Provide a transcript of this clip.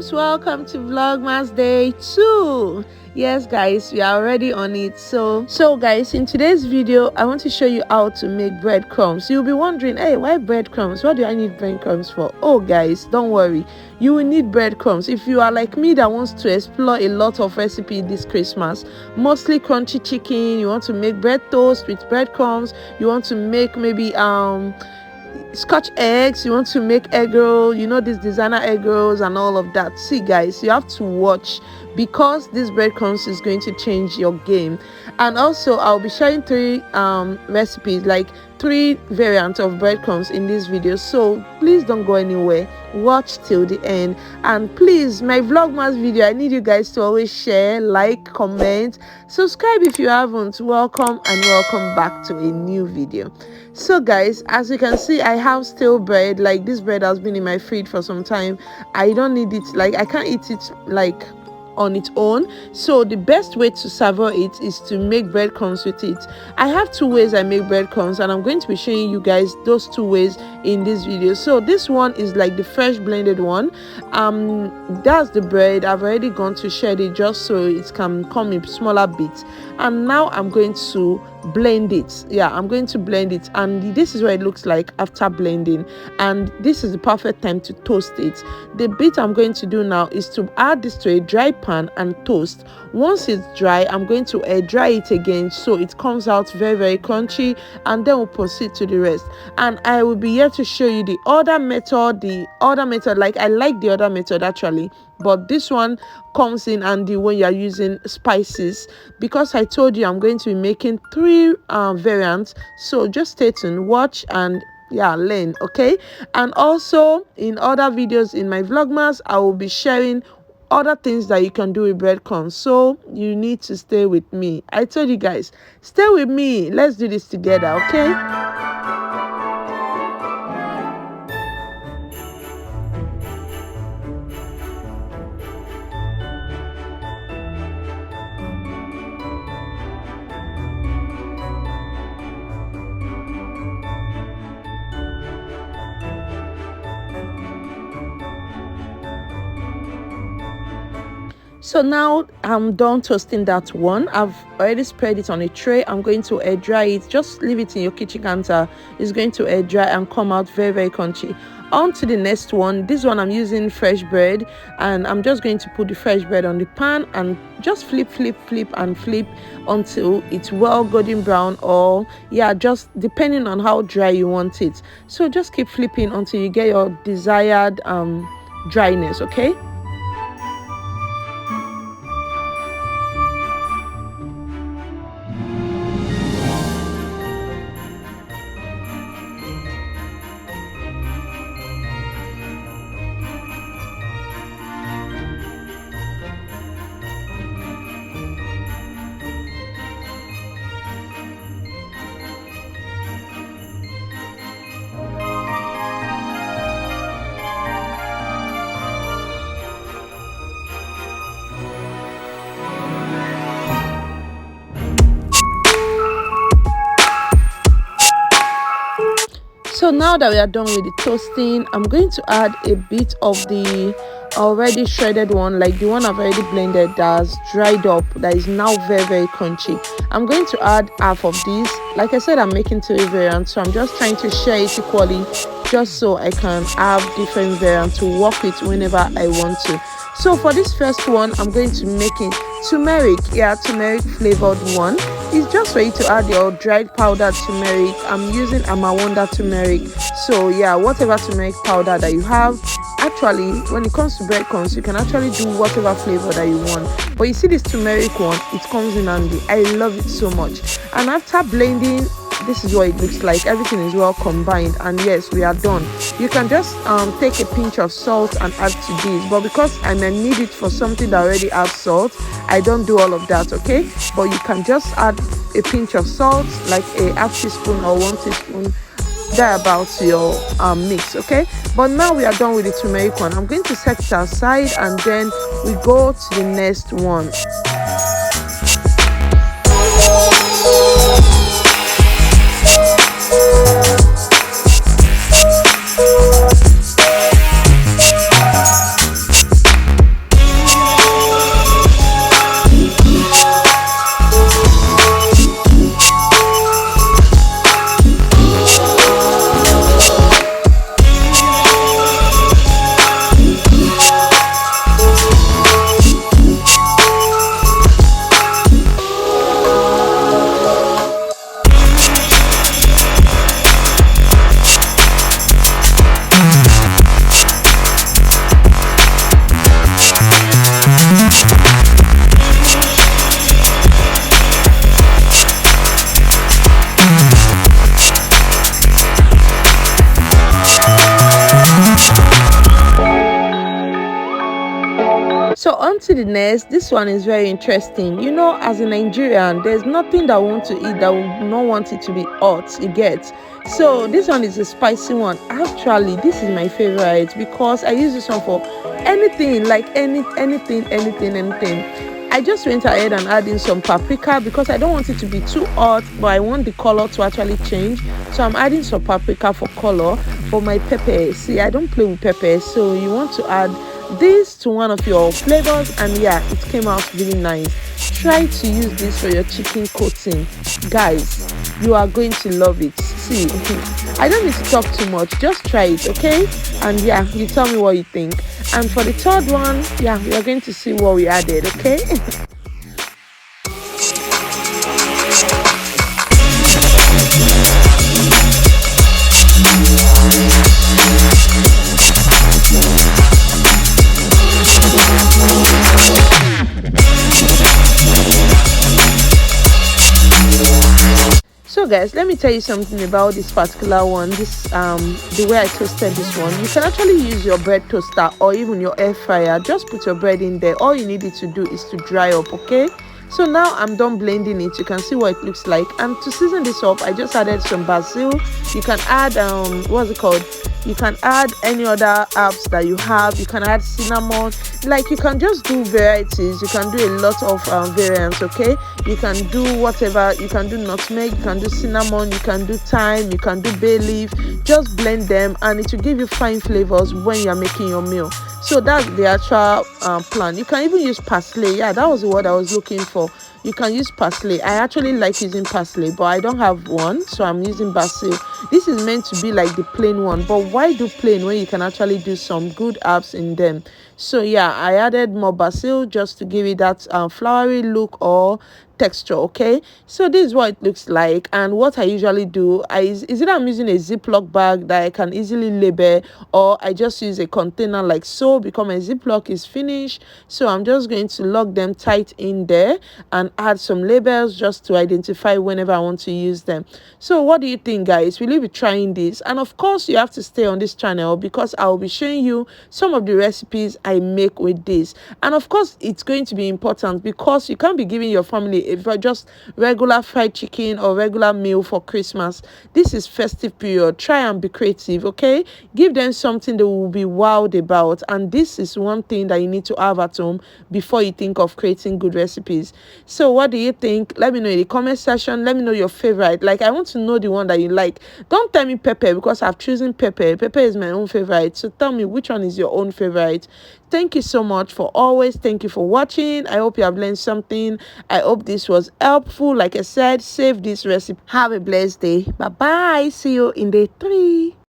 Crumbs, welcome to Vlogmas day 2. Yes guys, we are already on it. So guys, in today's video I want to show you how to make breadcrumbs. You'll be wondering, hey, why breadcrumbs? What do I need breadcrumbs for? Oh guys, don't worry, you will need breadcrumbs if you are like me that wants to explore a lot of recipes this Christmas, mostly crunchy chicken. You want to make bread toast with breadcrumbs, you want to make maybe scotch eggs, you want to make egg roll, you know, these designer egg rolls and all of that. See guys, you have to watch because this breadcrumbs is going to change your game. And also I'll be sharing 3 recipes, like 3 variants of breadcrumbs in this video, so please don't go anywhere, watch till the end. And please, my Vlogmas video, I need you guys to always share, like, comment, subscribe if you haven't. Welcome and welcome back to a new video. So guys, as you can see, I have stale bread. Like, this bread has been in my fridge for some time. I don't need it, like I can't eat it like on its own, so the best way to savour it is to make breadcrumbs with it. I have 2 ways I make breadcrumbs, and I'm going to be showing you guys those 2 ways in this video. So this one is like the fresh blended one. That's the bread. I've already gone to shred it just so it can come in smaller bits, and now I'm going to blend it. I'm going to blend it, and this is what it looks like after blending, and this is the perfect time to toast it. The bit I'm going to do now is to add this to a dry pan and toast. Once it's dry, I'm going to air dry it again so it comes out very crunchy, and then we'll proceed to the rest. And I will be here to show you the other method. Like, I like the other method actually, but this one comes in handy when you are using spices, because I told you I'm going to be making 3 variants. So just stay tuned, watch, and learn, okay? And also in other videos in my Vlogmas, I will be sharing other things that you can do with breadcrumbs, so you need to stay with me. I told you guys, stay with me, let's do this together, okay? So now I'm done toasting that one. I've already spread it on a tray. I'm going to air dry it. Just leave it in your kitchen counter. It's going to air dry and come out very crunchy. On to the next one. This one I'm using fresh bread, and I'm just going to put the fresh bread on the pan and just flip until it's well golden brown, or just depending on how dry you want it. So just keep flipping until you get your desired dryness, okay? So now that we are done with the toasting, I'm going to add a bit of the already shredded one, like the one I've already blended that's dried up, that is now very crunchy. I'm going to add half of this. Like I said, I'm making 3 variants, so I'm just trying to share it equally, just so I can have different variants to work with whenever I want to. So for this first one, I'm going to make it turmeric flavored one. It's just for you to add your dried powdered turmeric. I'm using Amawanda turmeric, so whatever turmeric powder that you have. Actually, when it comes to breadcrumbs, you can actually do whatever flavor that you want, but you see this turmeric one, it comes in handy. I love it so much. And after blending, this is what it looks like. Everything is well combined, and yes, we are done. You can just take a pinch of salt and add to this, but because I may need it for something that already has salt, I don't do all of that, okay? But you can just add a pinch of salt, like a half teaspoon or 1 teaspoon, thereabouts your mix, okay? But now we are done with the turmeric one. I'm going to set it aside, and then we go to the next one. So on to the next. This one is very interesting. You know, as a Nigerian, there's nothing that I want to eat that will not want it to be hot. You get. So this one is a spicy one. Actually, this is my favorite because I use this one for anything, like anything. I just went ahead and add in some paprika because I don't want it to be too hot, but I want the color to actually change. So I'm adding some paprika for color. For my pepper, see, I don't play with pepper, so you want to add this to one of your flavors, and yeah, it came out really nice. Try to use this for your chicken coating, guys. You are going to love it. See, I don't need to talk too much, just try it, okay? And yeah, you tell me what you think. And for the third one, yeah, we are going to see what we added, okay? So guys, let me tell you something about this particular one. This the way I toasted this one, you can actually use your bread toaster or even your air fryer. Just put your bread in there. All you need it to do is to dry up, okay? So now I'm done blending it. You can see what it looks like. And to season this up, I just added some basil. You can add what's it called, you can add any other herbs that you have. You can add cinnamon, like you can just do varieties. You can do a lot of variants, okay? You can do whatever. You can do nutmeg, you can do cinnamon, you can do thyme, you can do bay leaf. Just blend them and it will give you fine flavors when you're making your meal. So that's the actual plan. You can even use parsley. Yeah, that was the word I was looking for. You can use parsley. I actually like using parsley, but I don't have one, so I'm using basil. This is meant to be like the plain one, but why do plain when you can actually do some good herbs in them? So yeah, I added more basil just to give it that flowery look or texture, okay? So this is what it looks like. And what I usually do is either I'm using a Ziploc bag that I can easily label, or I just use a container like so, because my Ziploc is finished. So I'm just going to lock them tight in there and add some labels just to identify whenever I want to use them. So what do you think, guys? Will you be trying this? And of course, you have to stay on this channel because I'll be showing you some of the recipes I make with this. And of course, it's going to be important because you can't be giving your family if just regular fried chicken or regular meal for Christmas. This is festive period. Try and be creative, okay? Give them something they will be wowed about. And this is one thing that you need to have at home before you think of creating good recipes. So what do you think? Let me know in the comment section. Let me know your favorite. Like, I want to know the one that you like. Don't tell me pepper because I've chosen pepper. Pepper is my own favorite. So tell me which one is your own favorite. Thank you so much for always. Thank you for watching. I hope you have learned something. I hope this was helpful. Like I said, save this recipe. Have a blessed day. Bye bye. See you in day 3.